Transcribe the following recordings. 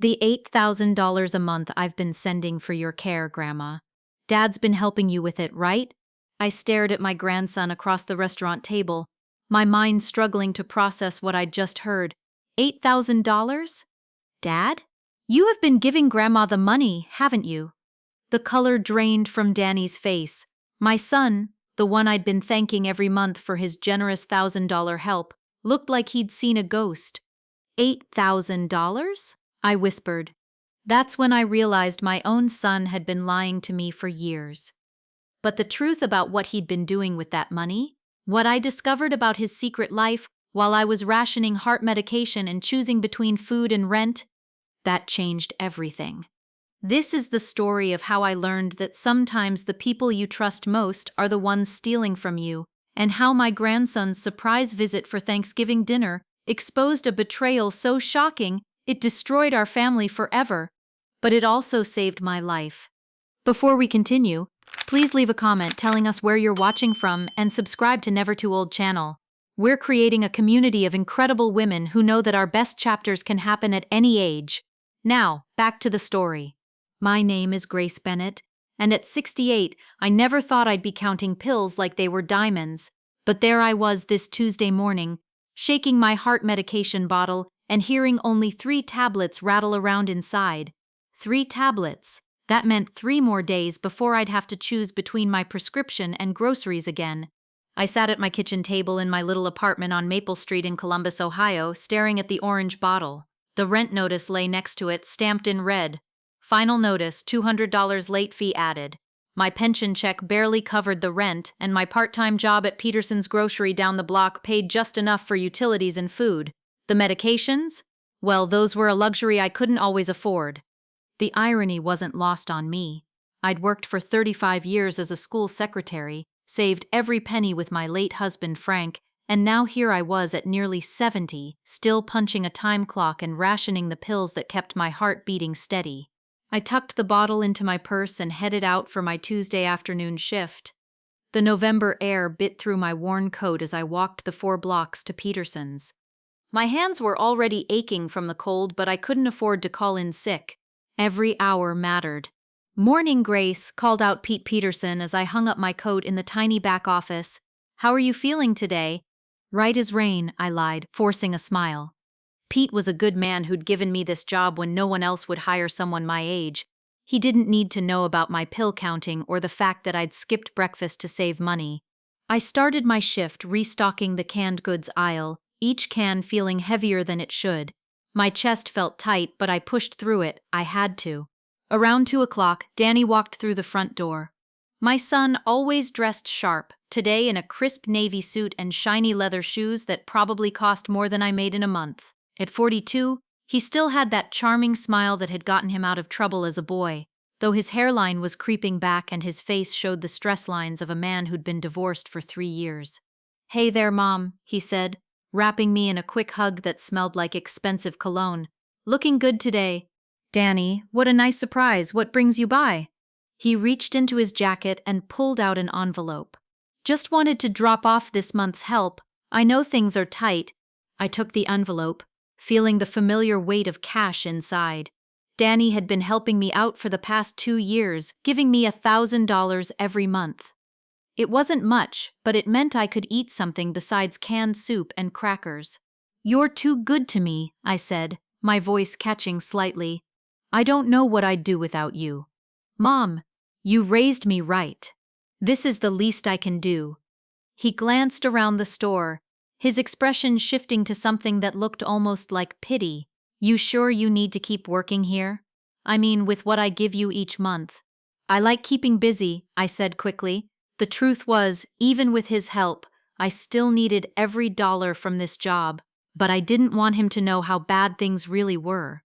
The $8,000 a month I've been sending for your care, Grandma. Dad's been helping you with it, right? I stared at my grandson across the restaurant table, my mind struggling to process what I'd just heard. $8,000? Dad? You have been giving Grandma the money, haven't you? The color drained from Danny's face. My son, the one I'd been thanking every month for his generous $1,000 help, looked like he'd seen a ghost. $8,000? I whispered. That's when I realized my own son had been lying to me for years. But the truth about what he'd been doing with that money, what I discovered about his secret life while I was rationing heart medication and choosing between food and rent, that changed everything. This is the story of how I learned that sometimes the people you trust most are the ones stealing from you, and how my grandson's surprise visit for Thanksgiving dinner exposed a betrayal so shocking it destroyed our family forever. But it also saved my life. Before we continue, please leave a comment telling us where you're watching from and subscribe to Never Too Old channel. We're creating a community of incredible women who know that our best chapters can happen at any age. Now, back to the story. My name is Grace Bennett, and at 68, I never thought I'd be counting pills like they were diamonds. But there I was this Tuesday morning, shaking my heart medication bottle and hearing only 3 tablets rattle around inside. 3 tablets. That meant 3 more days before I'd have to choose between my prescription and groceries again. I sat at my kitchen table in my little apartment on Maple Street in Columbus, Ohio, staring at the orange bottle. The rent notice lay next to it, stamped in red. Final notice, $200 late fee added. My pension check barely covered the rent, and my part-time job at Peterson's grocery down the block paid just enough for utilities and food. The medications? Well, those were a luxury I couldn't always afford. The irony wasn't lost on me. I'd worked for 35 years as a school secretary, saved every penny with my late husband Frank, and now here I was at nearly 70, still punching a time clock and rationing the pills that kept my heart beating steady. I tucked the bottle into my purse and headed out for my Tuesday afternoon shift. The November air bit through my worn coat as I walked the 4 blocks to Peterson's. My hands were already aching from the cold, but I couldn't afford to call in sick. Every hour mattered. "Morning, Grace," called out Pete Peterson as I hung up my coat in the tiny back office. "How are you feeling today?" "Right as rain," I lied, forcing a smile. Pete was a good man who'd given me this job when no one else would hire someone my age. He didn't need to know about my pill counting or the fact that I'd skipped breakfast to save money. I started my shift restocking the canned goods aisle, each can feeling heavier than it should. My chest felt tight, but I pushed through it. I had to. Around 2 o'clock, Danny walked through the front door. My son always dressed sharp, today in a crisp navy suit and shiny leather shoes that probably cost more than I made in a month. At 42, he still had that charming smile that had gotten him out of trouble as a boy, though his hairline was creeping back and his face showed the stress lines of a man who'd been divorced for 3 years. "Hey there, Mom," he said, wrapping me in a quick hug that smelled like expensive cologne. "Looking good today." "Danny, what a nice surprise. What brings you by?" He reached into his jacket and pulled out an envelope. "Just wanted to drop off this month's help. I know things are tight." I took the envelope, feeling the familiar weight of cash inside. Danny had been helping me out for the past 2 years, giving me $1,000 every month. It wasn't much, but it meant I could eat something besides canned soup and crackers. "You're too good to me," I said, my voice catching slightly. "I don't know what I'd do without you." "Mom, you raised me right. This is the least I can do." He glanced around the store, his expression shifting to something that looked almost like pity. "You sure you need to keep working here? I mean, with what I give you each month." "I like keeping busy," I said quickly. The truth was, even with his help, I still needed every dollar from this job, but I didn't want him to know how bad things really were.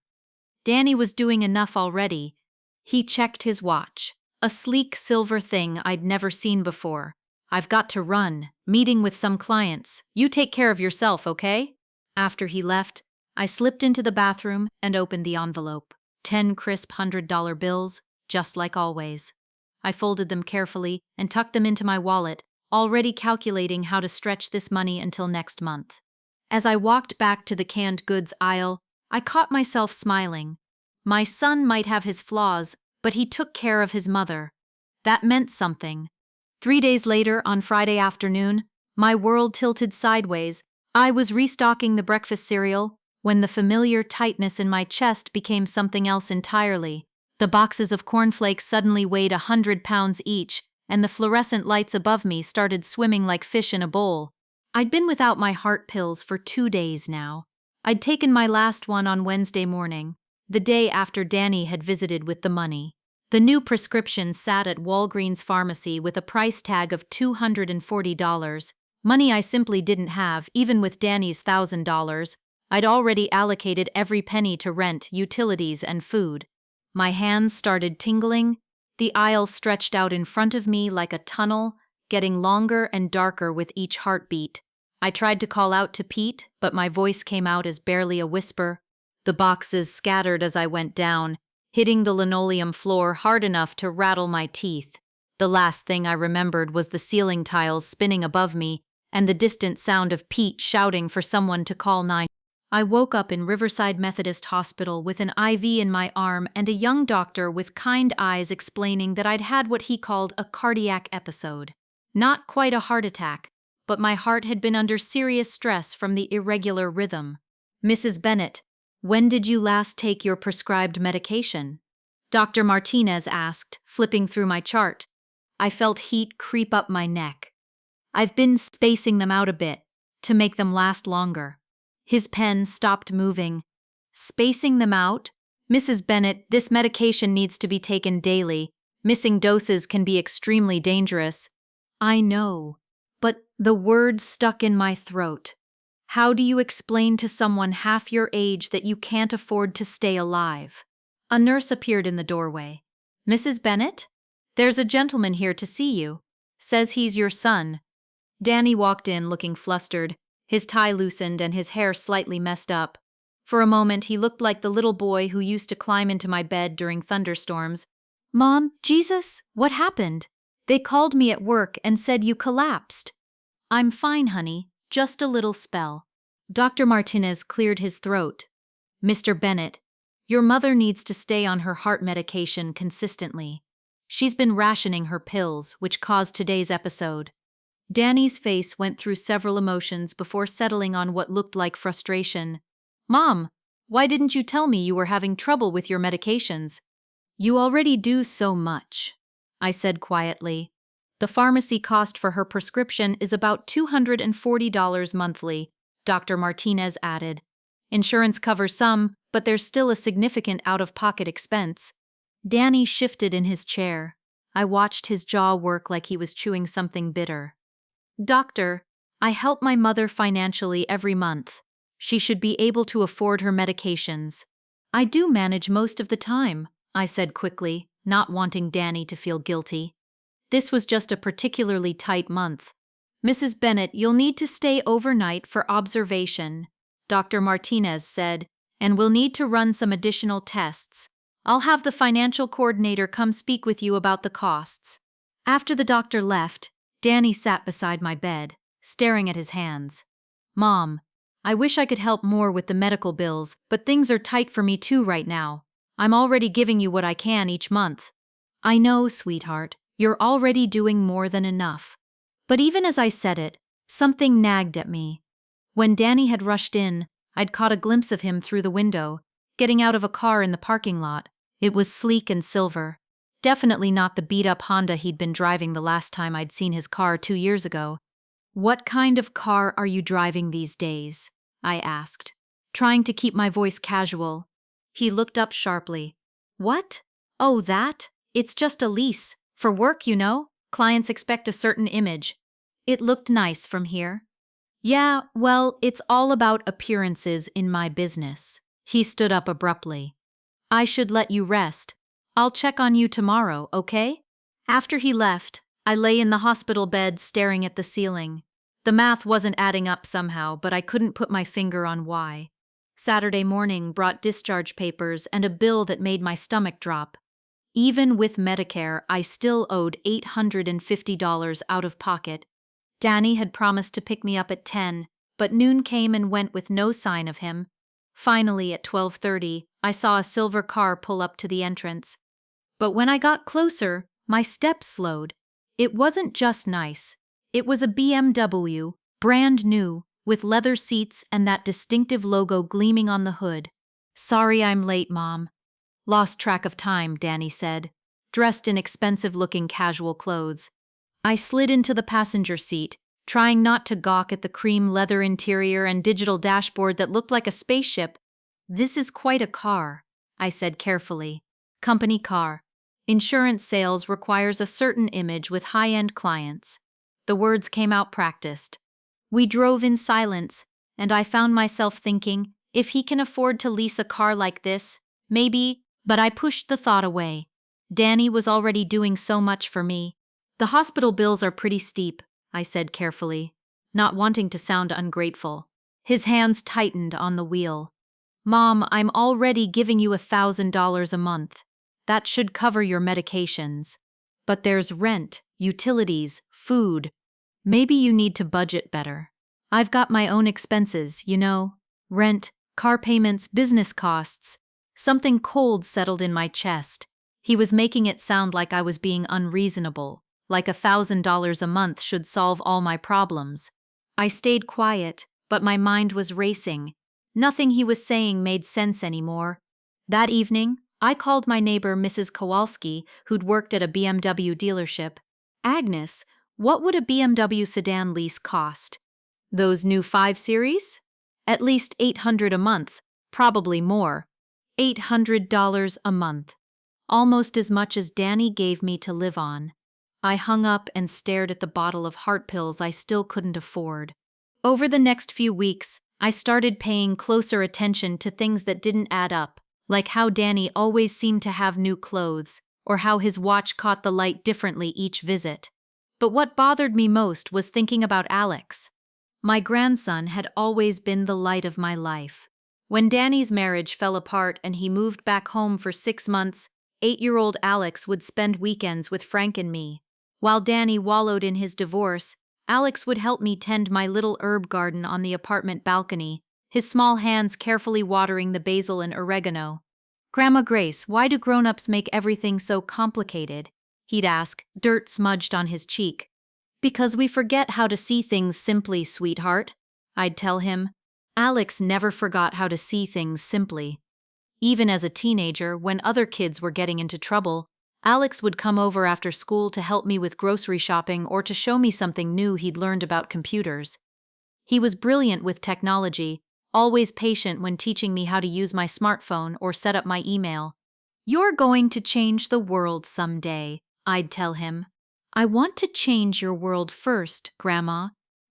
Danny was doing enough already. He checked his watch, a sleek silver thing I'd never seen before. "I've got to run, meeting with some clients. You take care of yourself, okay?" After he left, I slipped into the bathroom and opened the envelope. 10 crisp $100 bills, just like always. I folded them carefully and tucked them into my wallet, already calculating how to stretch this money until next month. As I walked back to the canned goods aisle, I caught myself smiling. My son might have his flaws, but he took care of his mother. That meant something. 3 days later, on Friday afternoon, my world tilted sideways. I was restocking the breakfast cereal when the familiar tightness in my chest became something else entirely. The boxes of cornflakes suddenly weighed 100 pounds each, and the fluorescent lights above me started swimming like fish in a bowl. I'd been without my heart pills for 2 days now. I'd taken my last one on Wednesday morning, the day after Danny had visited with the money. The new prescription sat at Walgreens pharmacy with a price tag of $240, money I simply didn't have, even with Danny's $1,000. I'd already allocated every penny to rent, utilities, and food. My hands started tingling. The aisle stretched out in front of me like a tunnel, getting longer and darker with each heartbeat. I tried to call out to Pete, but my voice came out as barely a whisper. The boxes scattered as I went down, hitting the linoleum floor hard enough to rattle my teeth. The last thing I remembered was the ceiling tiles spinning above me and the distant sound of Pete shouting for someone to call 911. I woke up in Riverside Methodist Hospital with an IV in my arm and a young doctor with kind eyes explaining that I'd had what he called a cardiac episode. Not quite a heart attack, but my heart had been under serious stress from the irregular rhythm. "Mrs. Bennett, when did you last take your prescribed medication?" Dr. Martinez asked, flipping through my chart. I felt heat creep up my neck. "I've been spacing them out a bit, to make them last longer." His pen stopped moving. "Spacing them out? Mrs. Bennett, this medication needs to be taken daily. Missing doses can be extremely dangerous." "I know, but the words stuck in my throat. How do you explain to someone half your age that you can't afford to stay alive?" A nurse appeared in the doorway. "Mrs. Bennett? There's a gentleman here to see you. Says he's your son." Danny walked in looking flustered, his tie loosened and his hair slightly messed up. For a moment, he looked like the little boy who used to climb into my bed during thunderstorms. "Mom, Jesus, what happened? They called me at work and said you collapsed." "I'm fine, honey, just a little spell." Dr. Martinez cleared his throat. "Mr. Bennett, your mother needs to stay on her heart medication consistently. She's been rationing her pills, which caused today's episode." Danny's face went through several emotions before settling on what looked like frustration. "Mom, why didn't you tell me you were having trouble with your medications?" "You already do so much," I said quietly. "The pharmacy cost for her prescription is about $240 monthly," Dr. Martinez added. "Insurance covers some, but there's still a significant out-of-pocket expense." Danny shifted in his chair. I watched his jaw work like he was chewing something bitter. "Doctor, I help my mother financially every month. She should be able to afford her medications." "I do manage most of the time," I said quickly, not wanting Danny to feel guilty. "This was just a particularly tight month." "Mrs. Bennett, you'll need to stay overnight for observation," Dr. Martinez said, "and we'll need to run some additional tests. I'll have the financial coordinator come speak with you about the costs." After the doctor left, Danny sat beside my bed, staring at his hands. "Mom, I wish I could help more with the medical bills, but things are tight for me too right now. I'm already giving you what I can each month." "I know, sweetheart, you're already doing more than enough." But even as I said it, something nagged at me. When Danny had rushed in, I'd caught a glimpse of him through the window, getting out of a car in the parking lot. It was sleek and silver. Definitely not the beat-up Honda he'd been driving the last time I'd seen his car 2 years ago. "What kind of car are you driving these days?" I asked, trying to keep my voice casual. He looked up sharply. "What? Oh, that? It's just a lease. For work, you know. Clients expect a certain image." "It looked nice from here." "Yeah, well, it's all about appearances in my business." He stood up abruptly. "I should let you rest. I'll check on you tomorrow, okay?" After he left, I lay in the hospital bed staring at the ceiling. The math wasn't adding up somehow, but I couldn't put my finger on why. Saturday morning brought discharge papers and a bill that made my stomach drop. Even with Medicare, I still owed $850 out of pocket. Danny had promised to pick me up at 10, but noon came and went with no sign of him. Finally, at 12:30, I saw a silver car pull up to the entrance. But when I got closer, my steps slowed. It wasn't just nice. It was a BMW, brand new, with leather seats and that distinctive logo gleaming on the hood. "Sorry I'm late, Mom." "Lost track of time," Danny said, dressed in expensive-looking casual clothes. I slid into the passenger seat, trying not to gawk at the cream leather interior and digital dashboard that looked like a spaceship. "This is quite a car," I said carefully. "Company car. Insurance sales requires a certain image with high-end clients." The words came out practiced. We drove in silence, and I found myself thinking, if he can afford to lease a car like this, maybe, but I pushed the thought away. Danny was already doing so much for me. "The hospital bills are pretty steep," I said carefully, not wanting to sound ungrateful. His hands tightened on the wheel. "Mom, I'm already giving you $1,000 a month. That should cover your medications. But there's rent, utilities, food. Maybe you need to budget better. I've got my own expenses, you know. Rent, car payments, business costs." Something cold settled in my chest. He was making it sound like I was being unreasonable, like $1,000 a month should solve all my problems. I stayed quiet, but my mind was racing. Nothing he was saying made sense anymore. That evening, I called my neighbor Mrs. Kowalski, who'd worked at a BMW dealership. "Agnes, what would a BMW sedan lease cost?" "Those new 5 Series? At least $800 a month, probably more." $800 a month. Almost as much as Danny gave me to live on. I hung up and stared at the bottle of heart pills I still couldn't afford. Over the next few weeks, I started paying closer attention to things that didn't add up, like how Danny always seemed to have new clothes, or how his watch caught the light differently each visit. But what bothered me most was thinking about Alex. My grandson had always been the light of my life. When Danny's marriage fell apart and he moved back home for 6 months, 8-year-old Alex would spend weekends with Frank and me. While Danny wallowed in his divorce, Alex would help me tend my little herb garden on the apartment balcony, his small hands carefully watering the basil and oregano. "Grandma Grace, why do grown-ups make everything so complicated?" he'd ask, dirt smudged on his cheek. "Because we forget how to see things simply, sweetheart," I'd tell him. Alex never forgot how to see things simply. Even as a teenager, when other kids were getting into trouble, Alex would come over after school to help me with grocery shopping or to show me something new he'd learned about computers. He was brilliant with technology, always patient when teaching me how to use my smartphone or set up my email. "You're going to change the world someday," I'd tell him. "I want to change your world first, Grandma.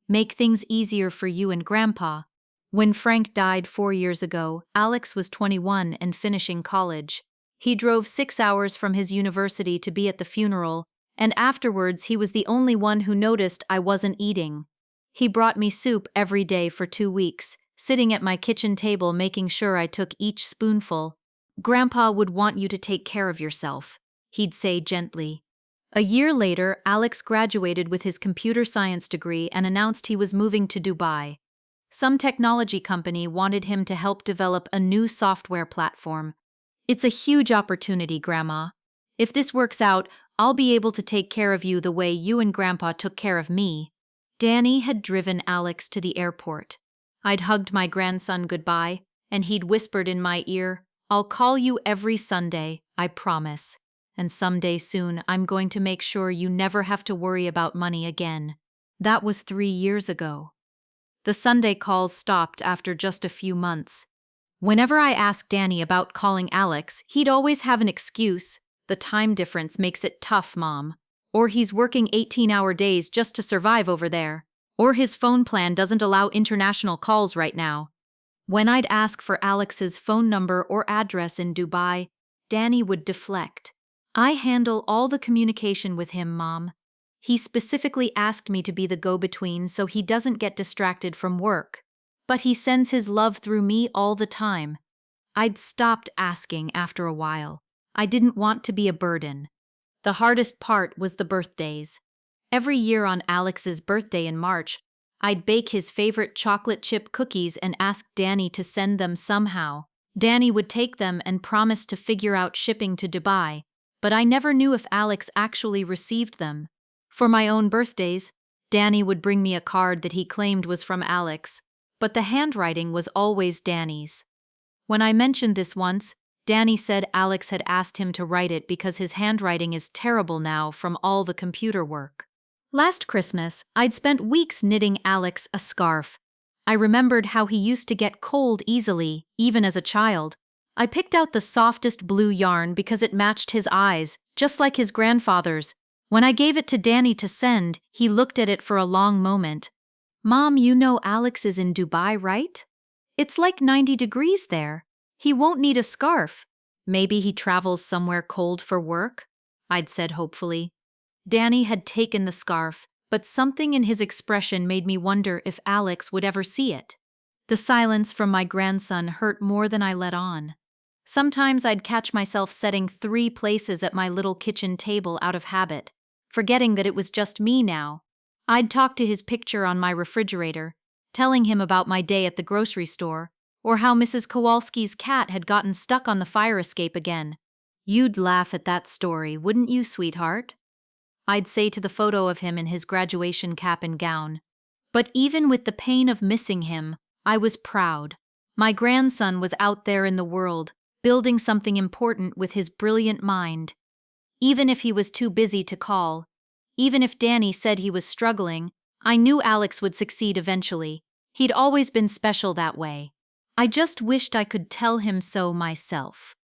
Make things easier for you and Grandpa." When Frank died 4 years ago, Alex was 21 and finishing college. He drove 6 hours from his university to be at the funeral, and afterwards he was the only one who noticed I wasn't eating. He brought me soup every day for 2 weeks, sitting at my kitchen table making sure I took each spoonful. "Grandpa would want you to take care of yourself," he'd say gently. A year later, Alex graduated with his computer science degree and announced he was moving to Dubai. Some technology company wanted him to help develop a new software platform. "It's a huge opportunity, Grandma. If this works out, I'll be able to take care of you the way you and Grandpa took care of me." Danny had driven Alex to the airport. I'd hugged my grandson goodbye, and he'd whispered in my ear, "I'll call you every Sunday, I promise. And someday soon I'm going to make sure you never have to worry about money again." That was 3 years ago. The Sunday calls stopped after just a few months. Whenever I asked Danny about calling Alex, he'd always have an excuse. "The time difference makes it tough, Mom." Or "He's working 18-hour days just to survive over there." Or "His phone plan doesn't allow international calls right now." When I'd ask for Alex's phone number or address in Dubai, Danny would deflect. "I handle all the communication with him, Mom. He specifically asked me to be the go-between so he doesn't get distracted from work. But he sends his love through me all the time." I'd stopped asking after a while. I didn't want to be a burden. The hardest part was the birthdays. Every year on Alex's birthday in March, I'd bake his favorite chocolate chip cookies and ask Danny to send them somehow. Danny would take them and promise to figure out shipping to Dubai, but I never knew if Alex actually received them. For my own birthdays, Danny would bring me a card that he claimed was from Alex, but the handwriting was always Danny's. When I mentioned this once, Danny said Alex had asked him to write it because his handwriting is terrible now from all the computer work. Last Christmas, I'd spent weeks knitting Alex a scarf. I remembered how he used to get cold easily, even as a child. I picked out the softest blue yarn because it matched his eyes, just like his grandfather's. When I gave it to Danny to send, he looked at it for a long moment. "Mom, you know Alex is in Dubai, right? It's like 90 degrees there. He won't need a scarf. Maybe he travels somewhere cold for work?" I'd said hopefully. Danny had taken the scarf, but something in his expression made me wonder if Alex would ever see it. The silence from my grandson hurt more than I let on. Sometimes I'd catch myself setting 3 places at my little kitchen table out of habit, forgetting that it was just me now. I'd talk to his picture on my refrigerator, telling him about my day at the grocery store, or how Mrs. Kowalski's cat had gotten stuck on the fire escape again. "You'd laugh at that story, wouldn't you, sweetheart?" I'd say to the photo of him in his graduation cap and gown. But even with the pain of missing him, I was proud. My grandson was out there in the world, building something important with his brilliant mind. Even if he was too busy to call, even if Danny said he was struggling, I knew Alex would succeed eventually. He'd always been special that way. I just wished I could tell him so myself.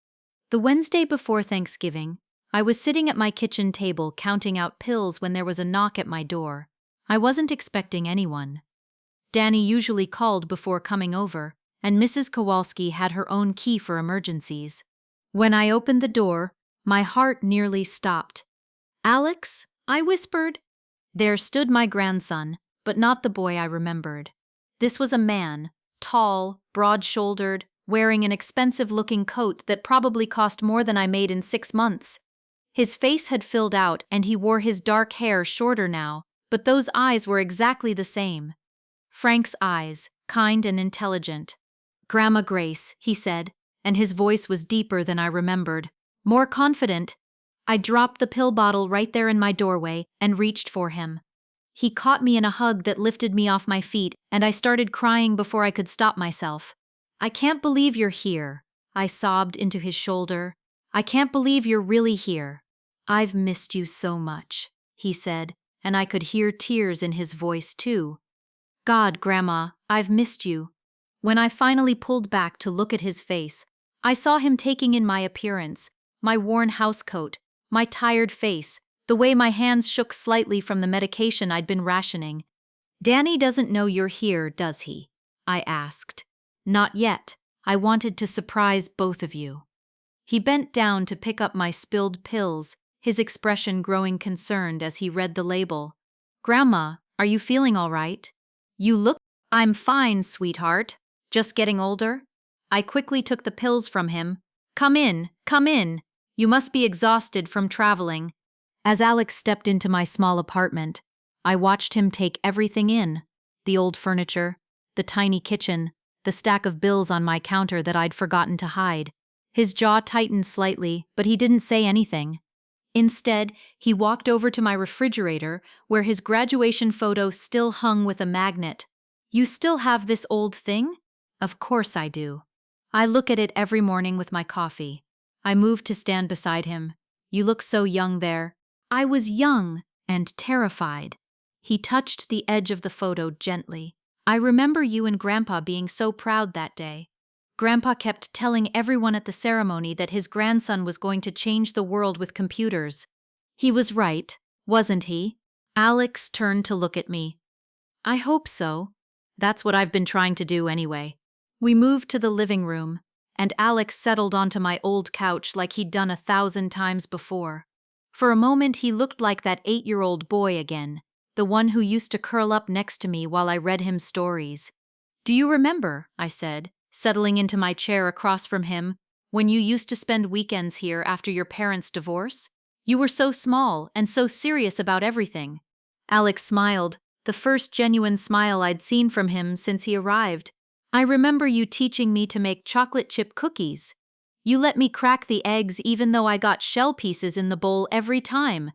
The Wednesday before Thanksgiving, I was sitting at my kitchen table counting out pills when there was a knock at my door. I wasn't expecting anyone. Danny usually called before coming over, and Mrs. Kowalski had her own key for emergencies. When I opened the door, my heart nearly stopped. "Alex?" I whispered. There stood my grandson, but not the boy I remembered. This was a man, tall, broad-shouldered, wearing an expensive-looking coat that probably cost more than I made in 6 months. His face had filled out and he wore his dark hair shorter now, but those eyes were exactly the same. Frank's eyes, kind and intelligent. "Grandma Grace," he said, and his voice was deeper than I remembered, more confident. I dropped the pill bottle right there in my doorway and reached for him. He caught me in a hug that lifted me off my feet, and I started crying before I could stop myself. "I can't believe you're here," I sobbed into his shoulder. "I can't believe you're really here." "I've missed you so much," he said, and I could hear tears in his voice too. "God, Grandma, I've missed you." When I finally pulled back to look at his face, I saw him taking in my appearance, my worn housecoat, my tired face, the way my hands shook slightly from the medication I'd been rationing. "Danny doesn't know you're here, does he?" I asked. "Not yet. I wanted to surprise both of you." He bent down to pick up my spilled pills, his expression growing concerned as he read the label. "Grandma, are you feeling all right?" "You look—" "I'm fine, sweetheart. Just getting older." I quickly took the pills from him. Come in. You must be exhausted from traveling." As Alex stepped into my small apartment, I watched him take everything in. The old furniture, the tiny kitchen, the stack of bills on my counter that I'd forgotten to hide. His jaw tightened slightly, but he didn't say anything. Instead, he walked over to my refrigerator, where his graduation photo still hung with a magnet. "You still have this old thing?" "Of course I do. I look at it every morning with my coffee." I moved to stand beside him. "You look so young there." I was young and terrified. He touched the edge of the photo gently. "I remember you and Grandpa being so proud that day. Grandpa kept telling everyone at the ceremony that his grandson was going to change the world with computers. He was right, wasn't he?" Alex turned to look at me. "I hope so. That's what I've been trying to do anyway." We moved to the living room, and Alex settled onto my old couch like he'd done 1,000 times before. For a moment, he looked like that 8-year-old boy again, the one who used to curl up next to me while I read him stories. "Do you remember," I said, settling into my chair across from him, "when you used to spend weekends here after your parents' divorce? You were so small and so serious about everything." Alex smiled, the first genuine smile I'd seen from him since he arrived. I remember you teaching me to make chocolate chip cookies. You let me crack the eggs even though I got shell pieces in the bowl every time.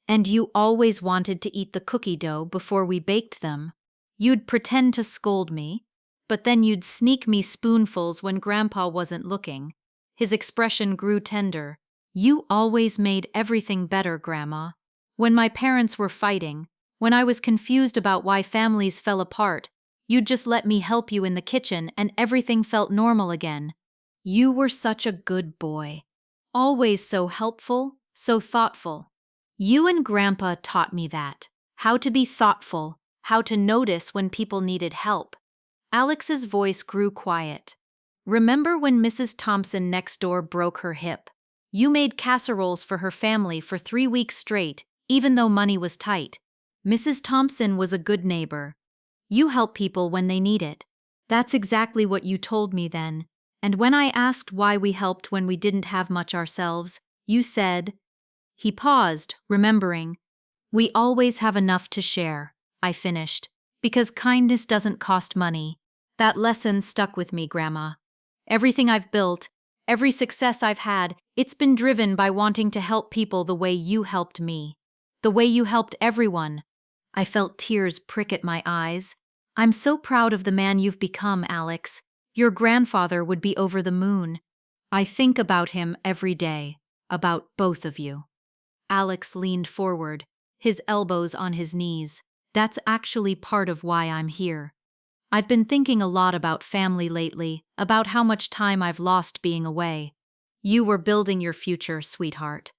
And you always wanted to eat the cookie dough before we baked them. You'd pretend to scold me, but then you'd sneak me spoonfuls when Grandpa wasn't looking. His expression grew tender. You always made everything better, Grandma. When my parents were fighting, when I was confused about why families fell apart, you'd just let me help you in the kitchen and everything felt normal again. You were such a good boy. Always so helpful, so thoughtful. You and Grandpa taught me that. How to be thoughtful, how to notice when people needed help. Alex's voice grew quiet. Remember when Mrs. Thompson next door broke her hip? You made casseroles for her family for 3 weeks straight, even though money was tight. Mrs. Thompson was a good neighbor. You help people when they need it. That's exactly what you told me then. And when I asked why we helped when we didn't have much ourselves, you said— He paused, remembering. We always have enough to share, I finished, because kindness doesn't cost money. That lesson stuck with me, Grandma. Everything I've built, every success I've had, it's been driven by wanting to help people the way you helped me. The way you helped everyone. I felt tears prick at my eyes. I'm so proud of the man you've become, Alex. Your grandfather would be over the moon. I think about him every day, about both of you. Alex leaned forward, his elbows on his knees. That's actually part of why I'm here. I've been thinking a lot about family lately, about how much time I've lost being away. You were building your future, sweetheart.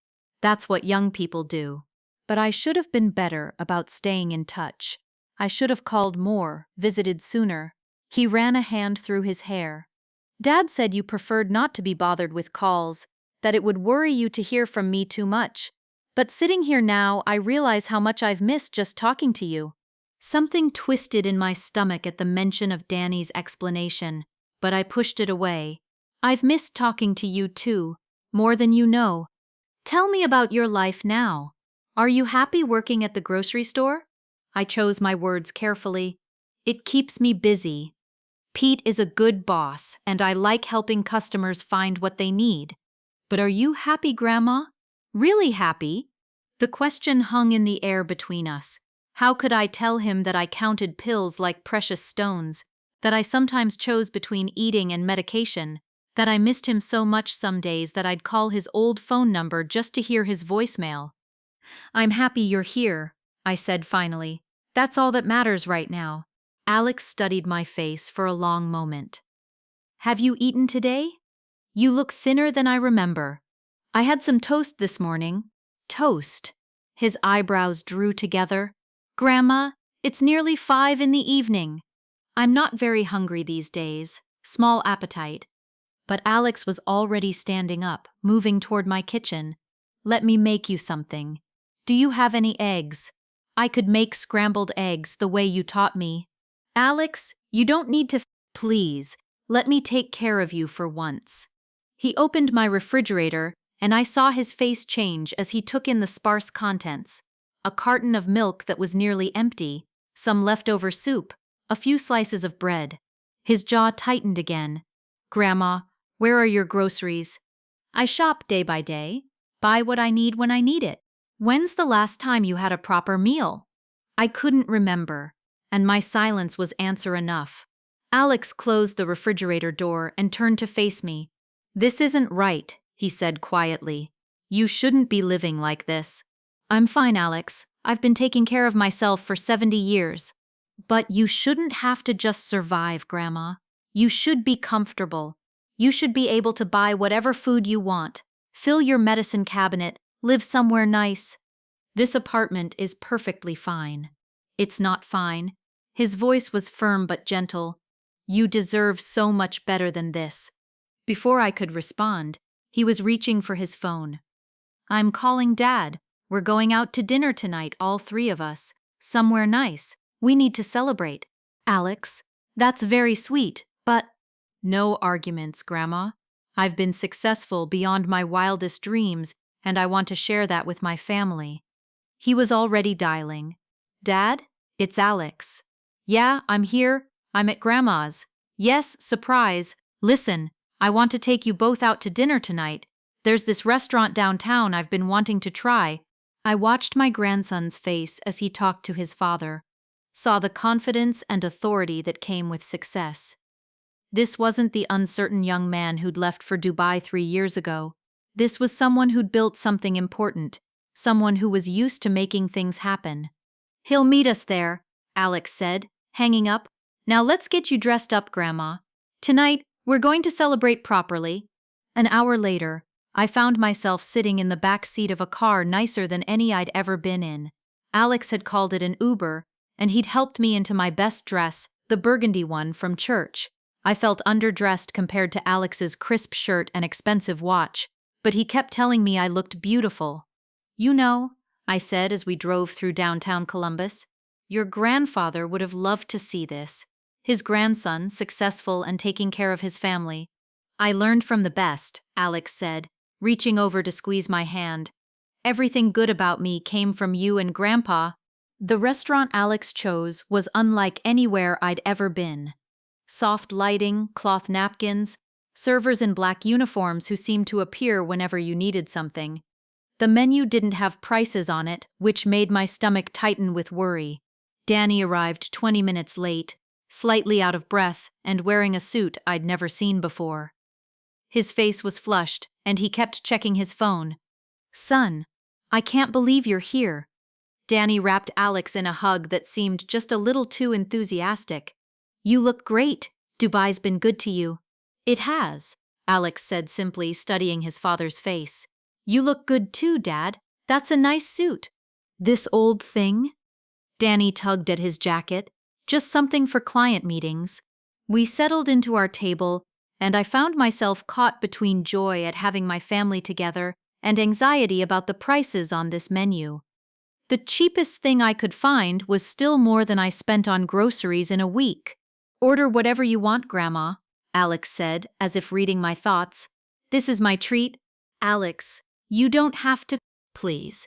That's what young people do. But I should have been better about staying in touch. I should have called more, visited sooner. He ran a hand through his hair. Dad said you preferred not to be bothered with calls, that it would worry you to hear from me too much. But sitting here now, I realize how much I've missed just talking to you. Something twisted in my stomach at the mention of Danny's explanation, but I pushed it away. I've missed talking to you too, more than you know. Tell me about your life now. Are you happy working at the grocery store? I chose my words carefully. It keeps me busy. Pete is a good boss, and I like helping customers find what they need. But are you happy, Grandma? Really happy? The question hung in the air between us. How could I tell him that I counted pills like precious stones, that I sometimes chose between eating and medication, that I missed him so much some days that I'd call his old phone number just to hear his voicemail? I'm happy you're here, I said finally. That's all that matters right now. Alex studied my face for a long moment. Have you eaten today? You look thinner than I remember. I had some toast this morning. Toast. His eyebrows drew together. Grandma, it's nearly 5 in the evening. I'm not very hungry these days. Small appetite. But Alex was already standing up, moving toward my kitchen. Let me make you something. Do you have any eggs? I could make scrambled eggs the way you taught me. Alex, you don't need to— Please, let me take care of you for once. He opened my refrigerator, and I saw his face change as he took in the sparse contents. A carton of milk that was nearly empty, some leftover soup, a few slices of bread. His jaw tightened again. Grandma, where are your groceries? I shop day by day, buy what I need when I need it. When's the last time you had a proper meal? I couldn't remember, and my silence was answer enough. Alex closed the refrigerator door and turned to face me. This isn't right, he said quietly. You shouldn't be living like this. I'm fine, Alex. I've been taking care of myself for 70 years. But you shouldn't have to just survive, Grandma. You should be comfortable. You should be able to buy whatever food you want, fill your medicine cabinet, live somewhere nice. This apartment is perfectly fine. It's not fine. His voice was firm but gentle. You deserve so much better than this. Before I could respond, he was reaching for his phone. I'm calling Dad. We're going out to dinner tonight, all 3 of us. Somewhere nice. We need to celebrate. Alex, that's very sweet, but— No arguments, Grandma. I've been successful beyond my wildest dreams, and I want to share that with my family. He was already dialing. Dad, It's Alex. Yeah, I'm here. I'm at Grandma's. Yes, surprise. Listen, I want to take you both out to dinner tonight. There's this restaurant downtown I've been wanting to try. I watched my grandson's face as he talked to his father, saw the confidence and authority that came with success. This wasn't the uncertain young man who'd left for Dubai 3 years ago. This was someone who'd built something important, someone who was used to making things happen. He'll meet us there, Alex said, hanging up. Now let's get you dressed up, Grandma. Tonight, we're going to celebrate properly. An hour later, I found myself sitting in the back seat of a car nicer than any I'd ever been in. Alex had called it an Uber, and he'd helped me into my best dress, the burgundy one from church. I felt underdressed compared to Alex's crisp shirt and expensive watch, but he kept telling me I looked beautiful. You know, I said as we drove through downtown Columbus, your grandfather would have loved to see this. His grandson, successful and taking care of his family. I learned from the best, Alex said, reaching over to squeeze my hand. Everything good about me came from you and Grandpa. The restaurant Alex chose was unlike anywhere I'd ever been. Soft lighting, cloth napkins, servers in black uniforms who seemed to appear whenever you needed something. The menu didn't have prices on it, which made my stomach tighten with worry. Danny arrived 20 minutes late, slightly out of breath and wearing a suit I'd never seen before. His face was flushed, and he kept checking his phone. Son, I can't believe you're here. Danny wrapped Alex in a hug that seemed just a little too enthusiastic. You look great. Dubai's been good to you. It has, Alex said simply, studying his father's face. You look good too, Dad. That's a nice suit. This old thing? Danny tugged at his jacket. Just something for client meetings. We settled into our table, and I found myself caught between joy at having my family together and anxiety about the prices on this menu. The cheapest thing I could find was still more than I spent on groceries in a week. Order whatever you want, Grandma, Alex said, as if reading my thoughts. This is my treat. Alex, you don't have to, please.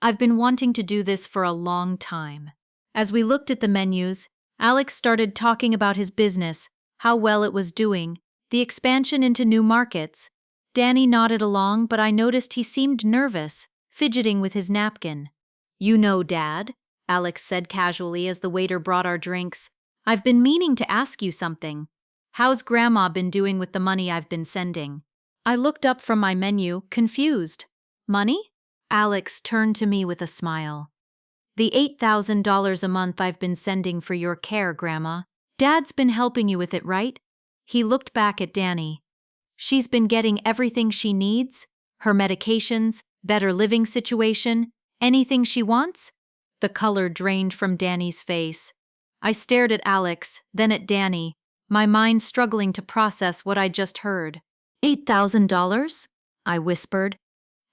I've been wanting to do this for a long time. As we looked at the menus, Alex started talking about his business, how well it was doing, the expansion into new markets. Danny nodded along, but I noticed he seemed nervous, fidgeting with his napkin. You know, Dad, Alex said casually as the waiter brought our drinks. I've been meaning to ask you something. How's Grandma been doing with the money I've been sending? I looked up from my menu, confused. Money? Alex turned to me with a smile. The $8,000 a month I've been sending for your care, Grandma. Dad's been helping you with it, right? He looked back at Danny. She's been getting everything she needs? Her medications, better living situation, anything she wants? The color drained from Danny's face. I stared at Alex, then at Danny, my mind struggling to process what I just heard. $8,000? I whispered.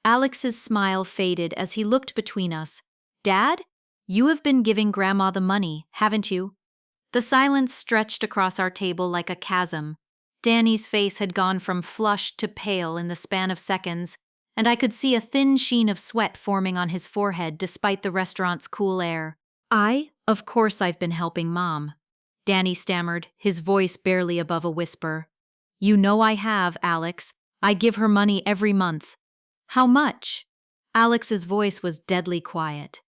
Alex's smile faded as he looked between us. Dad, you have been giving Grandma the money, haven't you? The silence stretched across our table like a chasm. Danny's face had gone from flushed to pale in the span of seconds, and I could see a thin sheen of sweat forming on his forehead despite the restaurant's cool air. Of course I've been helping Mom. Danny stammered, his voice barely above a whisper. You know I have, Alex. I give her money every month. How much? Alex's voice was deadly quiet.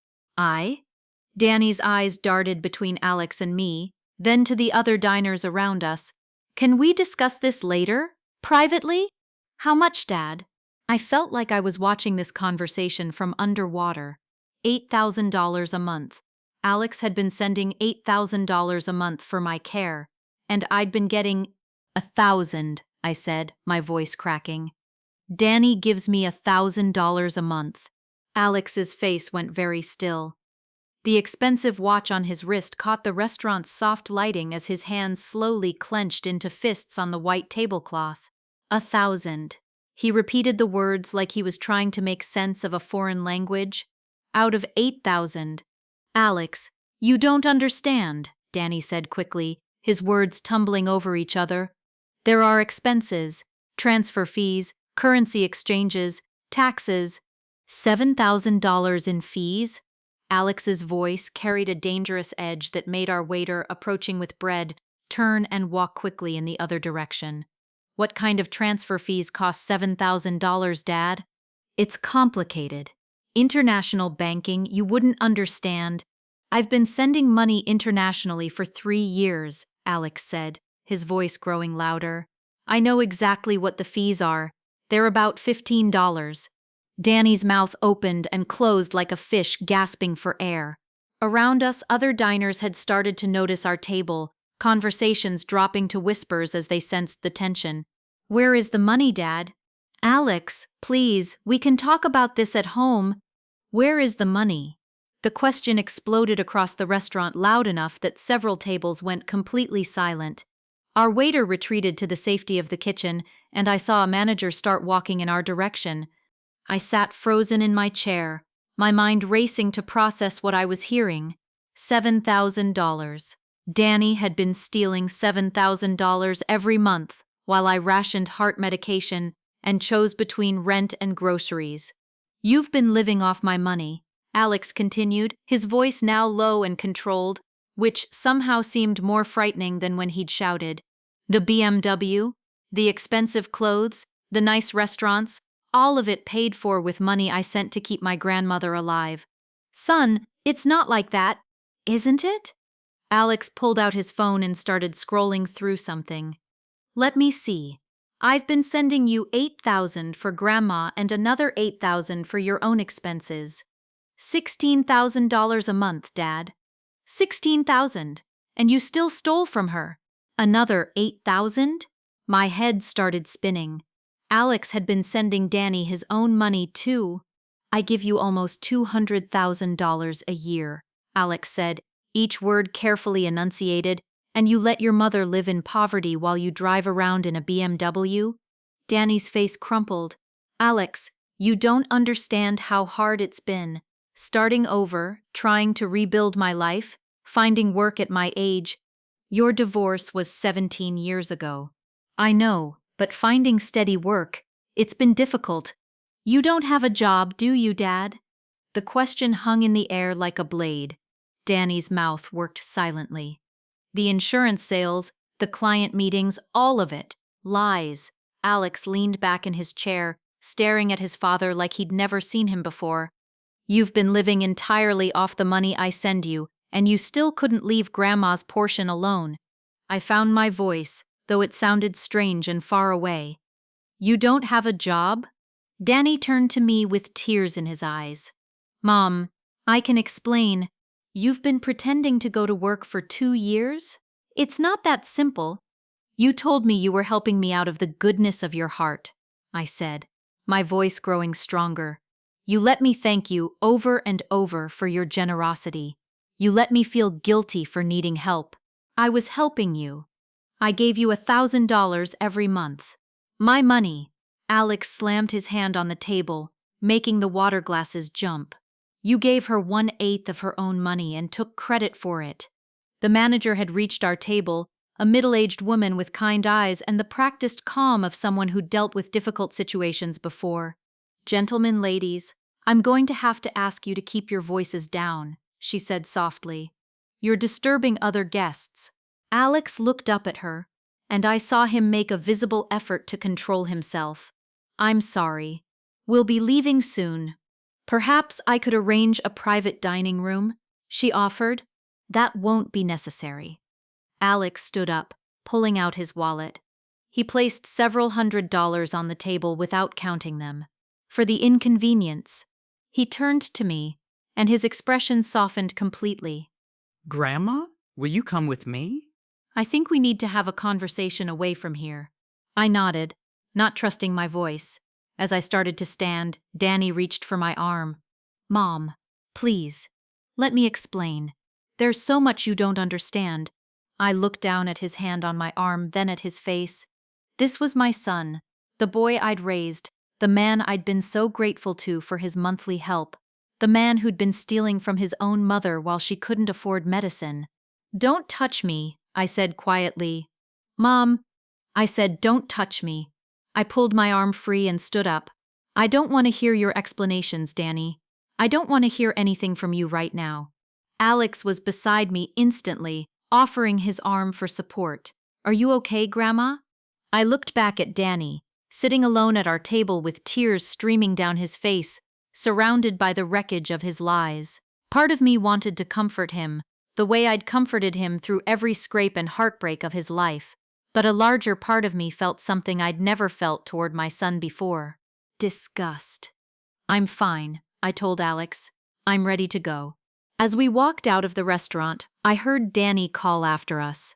Danny's eyes darted between Alex and me, then to the other diners around us. Can we discuss this later? Privately? How much, Dad? I felt like I was watching this conversation from underwater. $8,000 a month. Alex had been sending $8,000 a month for my care, and I'd been getting 1,000, I said, my voice cracking. Danny gives me $1,000 a month. Alex's face went very still. The expensive watch on his wrist caught the restaurant's soft lighting as his hands slowly clenched into fists on the white tablecloth. 1,000. He repeated the words like he was trying to make sense of a foreign language. Out of 8,000. Alex, you don't understand, Danny said quickly, his words tumbling over each other. There are expenses, transfer fees, currency exchanges, taxes. $7,000 in fees? Alex's voice carried a dangerous edge that made our waiter, approaching with bread, turn and walk quickly in the other direction. What kind of transfer fees cost $7,000, Dad? It's complicated. International banking, you wouldn't understand. I've been sending money internationally for 3 years, Alex said, his voice growing louder. I know exactly what the fees are. They're about $15. Danny's mouth opened and closed like a fish gasping for air. Around us, other diners had started to notice our table, conversations dropping to whispers as they sensed the tension. Where is the money, Dad? Alex, please, we can talk about this at home. Where is the money? The question exploded across the restaurant loud enough that several tables went completely silent. Our waiter retreated to the safety of the kitchen, and I saw a manager start walking in our direction. I sat frozen in my chair, my mind racing to process what I was hearing. $7,000. Danny had been stealing $7,000 every month while I rationed heart medication and chose between rent and groceries. You've been living off my money, Alex continued, his voice now low and controlled, which somehow seemed more frightening than when he'd shouted. The BMW, the expensive clothes, the nice restaurants, all of it paid for with money I sent to keep my grandmother alive. Son, it's not like that, isn't it? Alex pulled out his phone and started scrolling through something. Let me see. I've been sending you $8,000 for Grandma and another $8,000 for your own expenses. $16,000 a month, Dad. $16,000, and you still stole from her. Another $8,000? My head started spinning. Alex had been sending Danny his own money too. I give you almost $200,000 a year, Alex said, each word carefully enunciated, and you let your mother live in poverty while you drive around in a BMW? Danny's face crumpled. Alex, you don't understand how hard it's been. Starting over, trying to rebuild my life, finding work at my age. Your divorce was 17 years ago. I know, but finding steady work, it's been difficult. You don't have a job, do you, Dad? The question hung in the air like a blade. Danny's mouth worked silently. The insurance sales, the client meetings, all of it. Lies. Alex leaned back in his chair, staring at his father like he'd never seen him before. You've been living entirely off the money I send you, and you still couldn't leave Grandma's portion alone. I found my voice, though it sounded strange and far away. You don't have a job? Danny turned to me with tears in his eyes. Mom, I can explain. You've been pretending to go to work for 2 years? It's not that simple. You told me you were helping me out of the goodness of your heart, I said, my voice growing stronger. You let me thank you over and over for your generosity. You let me feel guilty for needing help. I was helping you. I gave you $1,000 every month. My money. Alex slammed his hand on the table, making the water glasses jump. You gave her 1/8 of her own money and took credit for it. The manager had reached our table, a middle-aged woman with kind eyes and the practiced calm of someone who dealt with difficult situations before. Gentlemen, ladies, I'm going to have to ask you to keep your voices down, she said softly. You're disturbing other guests. Alex looked up at her, and I saw him make a visible effort to control himself. I'm sorry. We'll be leaving soon. Perhaps I could arrange a private dining room, she offered. That won't be necessary. Alex stood up, pulling out his wallet. He placed several $100s on the table without counting them. For the inconvenience. He turned to me, and his expression softened completely. Grandma, will you come with me? I think we need to have a conversation away from here. I nodded, not trusting my voice. As I started to stand, Danny reached for my arm. Mom, please, let me explain. There's so much you don't understand. I looked down at his hand on my arm, then at his face. This was my son, the boy I'd raised, the man I'd been so grateful to for his monthly help, the man who'd been stealing from his own mother while she couldn't afford medicine. Don't touch me, I said quietly. Mom, I said, don't touch me. I pulled my arm free and stood up. I don't want to hear your explanations, Danny. I don't want to hear anything from you right now. Alex was beside me instantly, offering his arm for support. Are you okay, Grandma? I looked back at Danny, sitting alone at our table with tears streaming down his face, surrounded by the wreckage of his lies. Part of me wanted to comfort him, the way I'd comforted him through every scrape and heartbreak of his life, but a larger part of me felt something I'd never felt toward my son before. Disgust. I'm fine, I told Alex. I'm ready to go. As we walked out of the restaurant, I heard Danny call after us.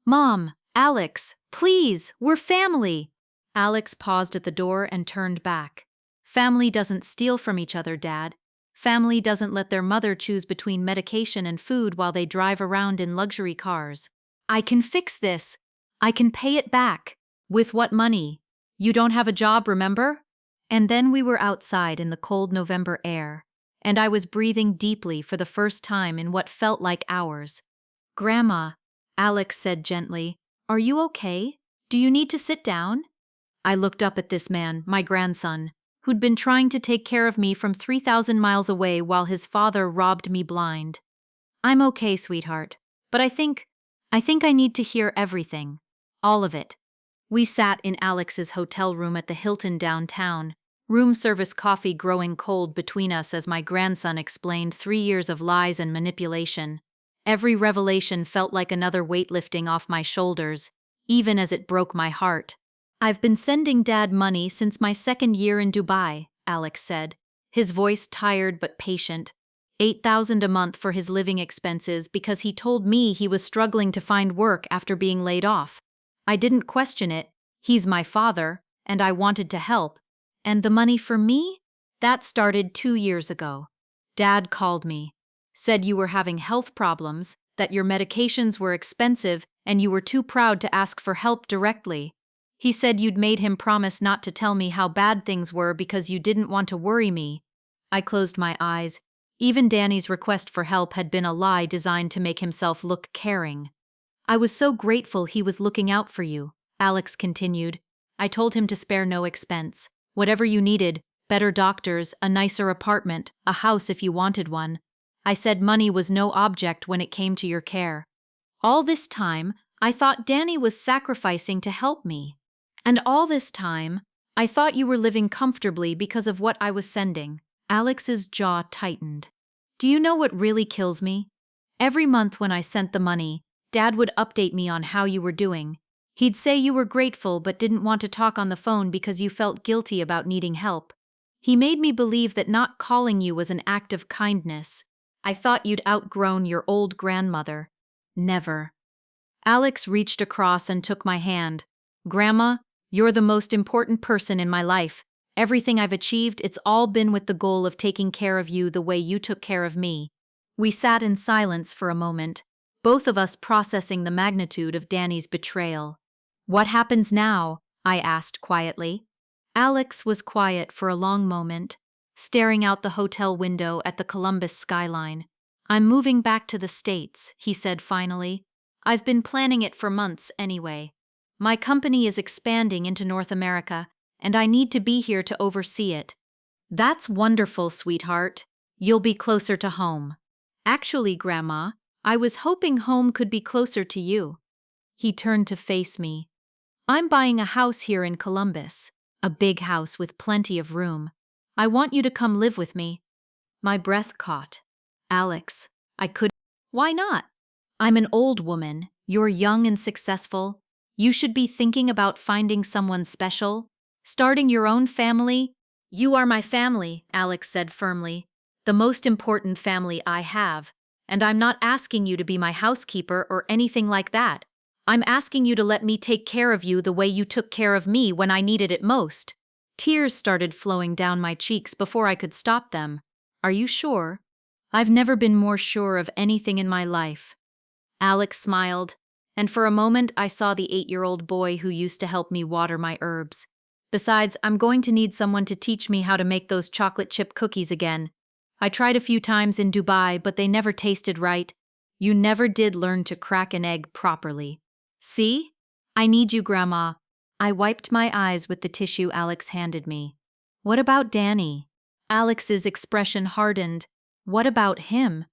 Mom, Alex, please, we're family. Alex paused at the door and turned back. Family doesn't steal from each other, Dad. Family doesn't let their mother choose between medication and food while they drive around in luxury cars. I can fix this. I can pay it back. With what money? You don't have a job, remember? And then we were outside in the cold November air, and I was breathing deeply for the first time in what felt like hours. Grandma, Alex said gently, are you okay? Do you need to sit down? I looked up at this man, my grandson, who'd been trying to take care of me from 3,000 miles away while his father robbed me blind. I'm okay, sweetheart, but I think I need to hear everything. All of it. We sat in Alex's hotel room at the Hilton downtown, room service coffee growing cold between us as my grandson explained 3 years of lies and manipulation. Every revelation felt like another weight lifting off my shoulders, even as it broke my heart. I've been sending Dad money since my 2nd year in Dubai, Alex said, his voice tired but patient. $8,000 a month for his living expenses because he told me he was struggling to find work after being laid off. I didn't question it. He's my father, and I wanted to help. And the money for me? That started 2 years ago. Dad called me, said you were having health problems, that your medications were expensive, and you were too proud to ask for help directly. He said you'd made him promise not to tell me how bad things were because you didn't want to worry me. I closed my eyes. Even Danny's request for help had been a lie designed to make himself look caring. I was so grateful he was looking out for you, Alex continued. I told him to spare no expense. Whatever you needed, better doctors, a nicer apartment, a house if you wanted one. I said money was no object when it came to your care. All this time, I thought Danny was sacrificing to help me. And all this time, I thought you were living comfortably because of what I was sending. Alex's jaw tightened. Do you know what really kills me? Every month when I sent the money, Dad would update me on how you were doing. He'd say you were grateful but didn't want to talk on the phone because you felt guilty about needing help. He made me believe that not calling you was an act of kindness. I thought you'd outgrown your old grandmother. Never. Alex reached across and took my hand. Grandma, you're the most important person in my life. Everything I've achieved, it's all been with the goal of taking care of you the way you took care of me. We sat in silence for a moment, both of us processing the magnitude of Danny's betrayal. What happens now? I asked quietly. Alex was quiet for a long moment, staring out the hotel window at the Columbus skyline. I'm moving back to the States, he said finally. I've been planning it for months anyway. My company is expanding into North America, and I need to be here to oversee it. That's wonderful, sweetheart. You'll be closer to home. Actually, Grandma, I was hoping home could be closer to you. He turned to face me. I'm buying a house here in Columbus, a big house with plenty of room. I want you to come live with me. My breath caught. Alex, I couldn't. Why not? I'm an old woman. You're young and successful. You should be thinking about finding someone special. Starting your own family? You are my family, Alex said firmly. The most important family I have. And I'm not asking you to be my housekeeper or anything like that. I'm asking you to let me take care of you the way you took care of me when I needed it most. Tears started flowing down my cheeks before I could stop them. Are you sure? I've never been more sure of anything in my life. Alex smiled, and for a moment I saw the 8-year-old boy who used to help me water my herbs. Besides, I'm going to need someone to teach me how to make those chocolate chip cookies again. I tried a few times in Dubai, but they never tasted right. You never did learn to crack an egg properly. See? I need you, Grandma. I wiped my eyes with the tissue Alex handed me. What about Danny? Alex's expression hardened. What about him?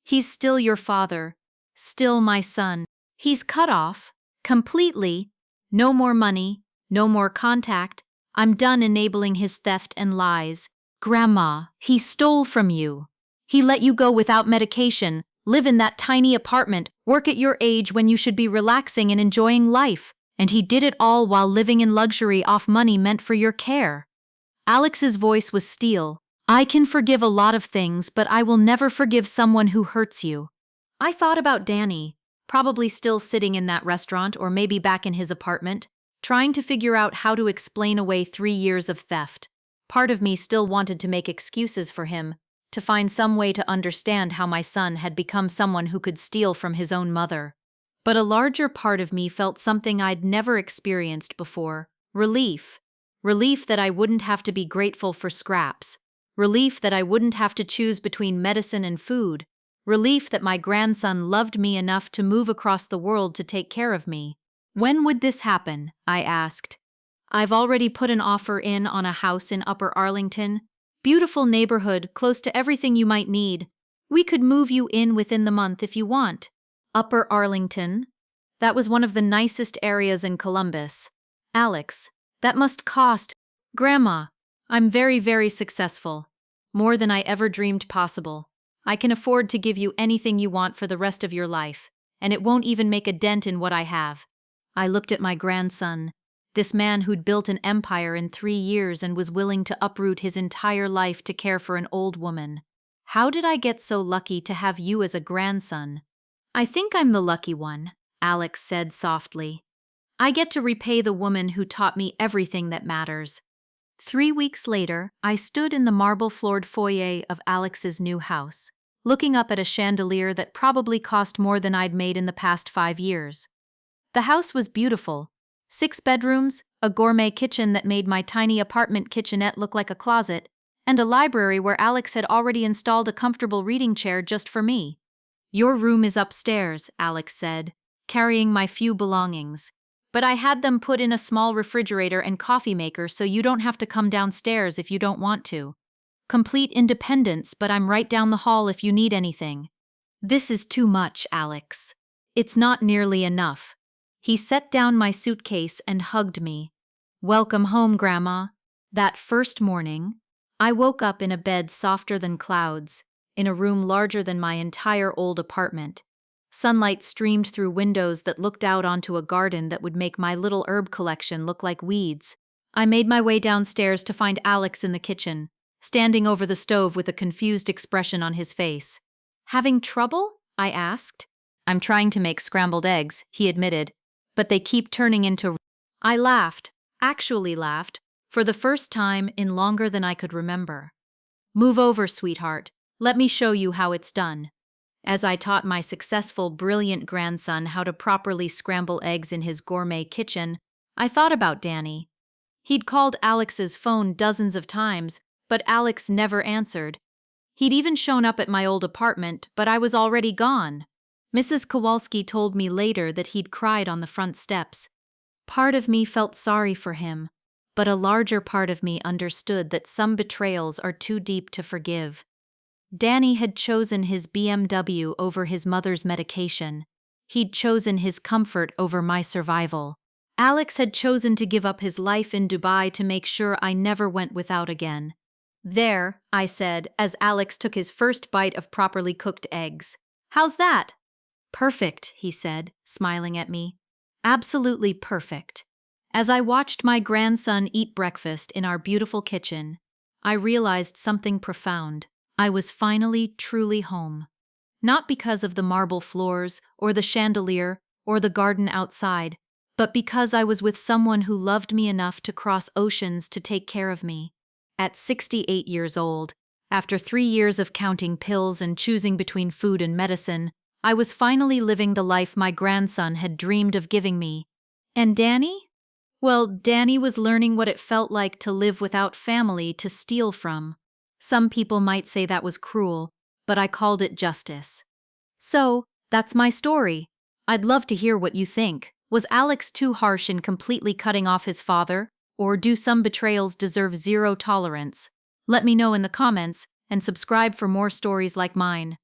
He's still your father. Still my son. He's cut off. Completely. No more money. No more contact. I'm done enabling his theft and lies. Grandma, he stole from you. He let you go without medication, live in that tiny apartment, work at your age when you should be relaxing and enjoying life. And he did it all while living in luxury off money meant for your care. Alex's voice was steel. I can forgive a lot of things, but I will never forgive someone who hurts you. I thought about Danny, probably still sitting in that restaurant or maybe back in his apartment, trying to figure out how to explain away 3 years of theft. Part of me still wanted to make excuses for him, to find some way to understand how my son had become someone who could steal from his own mother. But a larger part of me felt something I'd never experienced before: relief. Relief that I wouldn't have to be grateful for scraps. Relief that I wouldn't have to choose between medicine and food. Relief that my grandson loved me enough to move across the world to take care of me. When would this happen? I asked. I've already put an offer in on a house in Upper Arlington. Beautiful neighborhood, close to everything you might need. We could move you in within the month if you want. Upper Arlington? That was one of the nicest areas in Columbus. Alex, that must cost. Grandma, I'm very, very successful. More than I ever dreamed possible. I can afford to give you anything you want for the rest of your life, and it won't even make a dent in what I have. I looked at my grandson, this man who'd built an empire in 3 years and was willing to uproot his entire life to care for an old woman. How did I get so lucky to have you as a grandson? I think I'm the lucky one, Alex said softly. I get to repay the woman who taught me everything that matters. 3 weeks later, I stood in the marble-floored foyer of Alex's new house, looking up at a chandelier that probably cost more than I'd made in the past 5 years. The house was beautiful. 6 bedrooms, a gourmet kitchen that made my tiny apartment kitchenette look like a closet, and a library where Alex had already installed a comfortable reading chair just for me. Your room is upstairs, Alex said, carrying my few belongings. But I had them put in a small refrigerator and coffee maker so you don't have to come downstairs if you don't want to. Complete independence, but I'm right down the hall if you need anything. This is too much, Alex. It's not nearly enough. He set down my suitcase and hugged me. Welcome home, Grandma. That first morning, I woke up in a bed softer than clouds, in a room larger than my entire old apartment. Sunlight streamed through windows that looked out onto a garden that would make my little herb collection look like weeds. I made my way downstairs to find Alex in the kitchen, standing over the stove with a confused expression on his face. Having trouble? I asked. I'm trying to make scrambled eggs, he admitted, but they keep turning into... I laughed, actually laughed, for the first time in longer than I could remember. Move over, sweetheart. Let me show you how it's done. As I taught my successful, brilliant grandson how to properly scramble eggs in his gourmet kitchen, I thought about Danny. He'd called Alex's phone dozens of times, but Alex never answered. He'd even shown up at my old apartment, but I was already gone. Mrs. Kowalski told me later that he'd cried on the front steps. Part of me felt sorry for him, but a larger part of me understood that some betrayals are too deep to forgive. Danny had chosen his BMW over his mother's medication. He'd chosen his comfort over my survival. Alex had chosen to give up his life in Dubai to make sure I never went without again. There, I said, as Alex took his first bite of properly cooked eggs. How's that? Perfect, he said, smiling at me. Absolutely perfect. As I watched my grandson eat breakfast in our beautiful kitchen, I realized something profound. I was finally truly home. Not because of the marble floors, or the chandelier, or the garden outside, but because I was with someone who loved me enough to cross oceans to take care of me. At 68 years old, after 3 years of counting pills and choosing between food and medicine, I was finally living the life my grandson had dreamed of giving me. And Danny? Well, Danny was learning what it felt like to live without family to steal from. Some people might say that was cruel, but I called it justice. So, that's my story. I'd love to hear what you think. Was Alex too harsh in completely cutting off his father, or do some betrayals deserve zero tolerance? Let me know in the comments and subscribe for more stories like mine.